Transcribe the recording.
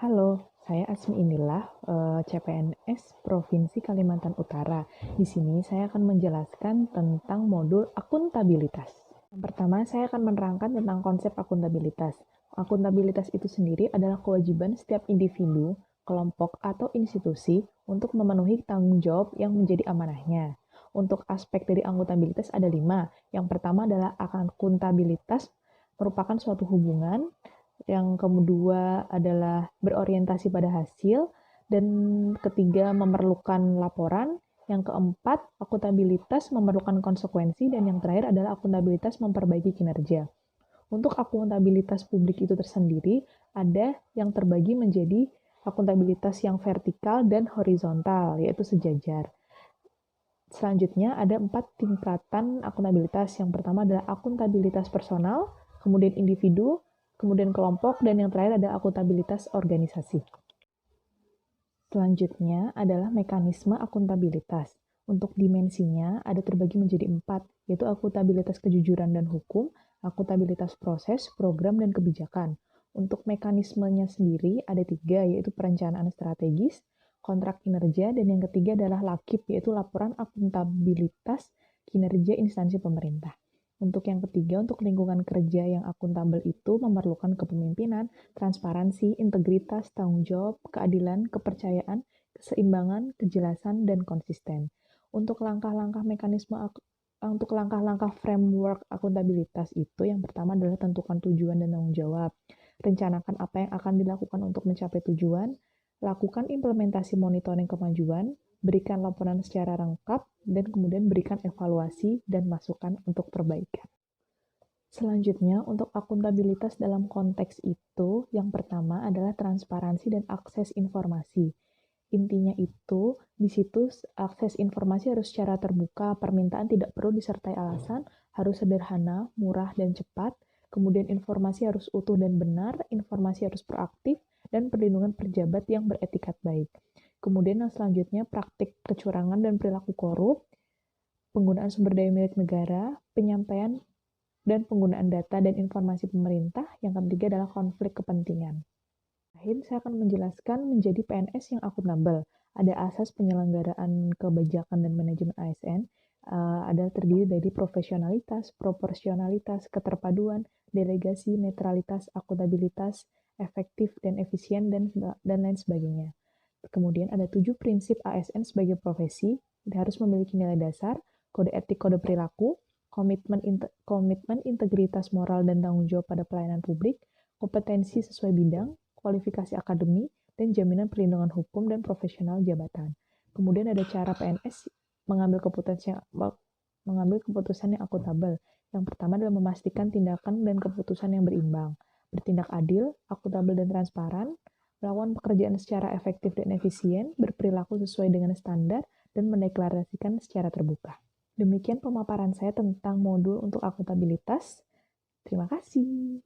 Halo, saya Asmi Inilah, CPNS Provinsi Kalimantan Utara. Di sini saya akan menjelaskan tentang modul akuntabilitas. Yang pertama, saya akan menerangkan tentang konsep akuntabilitas. Akuntabilitas itu sendiri adalah kewajiban setiap individu, kelompok, atau institusi untuk memenuhi tanggung jawab yang menjadi amanahnya. Untuk aspek dari akuntabilitas ada 5. Yang pertama adalah akuntabilitas merupakan suatu hubungan, yang kedua adalah berorientasi pada hasil, dan ketiga memerlukan laporan, yang keempat akuntabilitas memerlukan konsekuensi, dan yang terakhir adalah akuntabilitas memperbaiki kinerja. Untuk akuntabilitas publik itu tersendiri, ada yang terbagi menjadi akuntabilitas yang vertikal dan horizontal, yaitu sejajar. Selanjutnya ada 4 tingkatan akuntabilitas. Yang pertama adalah akuntabilitas personal, kemudian individu, kemudian kelompok, dan yang terakhir ada akuntabilitas organisasi. Selanjutnya adalah mekanisme akuntabilitas. Untuk dimensinya ada terbagi menjadi 4, yaitu akuntabilitas kejujuran dan hukum, akuntabilitas proses, program, dan kebijakan. Untuk mekanismenya sendiri ada 3, yaitu perencanaan strategis, kontrak kinerja, dan yang ketiga adalah LAKIP, yaitu laporan akuntabilitas kinerja instansi pemerintah. Untuk yang ketiga, untuk lingkungan kerja yang akuntabel itu memerlukan kepemimpinan, transparansi, integritas, tanggung jawab, keadilan, kepercayaan, keseimbangan, kejelasan, dan konsisten. Untuk langkah-langkah untuk langkah-langkah framework akuntabilitas itu, yang pertama adalah tentukan tujuan dan tanggung jawab. Rencanakan apa yang akan dilakukan untuk mencapai tujuan, lakukan implementasi monitoring kemajuan, berikan laporan secara lengkap, dan kemudian berikan evaluasi dan masukan untuk perbaikan. Selanjutnya, untuk akuntabilitas dalam konteks itu, yang pertama adalah transparansi dan akses informasi. Intinya itu, di situs akses informasi harus secara terbuka, permintaan tidak perlu disertai alasan, harus sederhana, murah, dan cepat, kemudian informasi harus utuh dan benar, informasi harus proaktif, dan perlindungan pejabat yang beretikat baik. Kemudian yang selanjutnya, praktik kecurangan dan perilaku korup, penggunaan sumber daya milik negara, penyampaian dan penggunaan data dan informasi pemerintah. Yang ketiga adalah konflik kepentingan. Terakhir, saya akan menjelaskan menjadi PNS yang akuntabel. Ada asas penyelenggaraan kebijakan dan manajemen ASN, ada terdiri dari profesionalitas, proporsionalitas, keterpaduan, delegasi, netralitas, akuntabilitas, efektif dan efisien, dan lain sebagainya. Kemudian ada 7 prinsip ASN sebagai profesi, harus memiliki nilai dasar, kode etik, kode perilaku, komitmen integritas moral dan tanggung jawab pada pelayanan publik, kompetensi sesuai bidang, kualifikasi akademi, dan jaminan perlindungan hukum dan profesional jabatan. Kemudian ada cara PNS mengambil keputusan yang akuntabel. Yang pertama adalah memastikan tindakan dan keputusan yang berimbang, bertindak adil, akuntabel dan transparan, melakukan pekerjaan secara efektif dan efisien, berperilaku sesuai dengan standar, dan mendeklarasikan secara terbuka. Demikian pemaparan saya tentang modul untuk akuntabilitas. Terima kasih.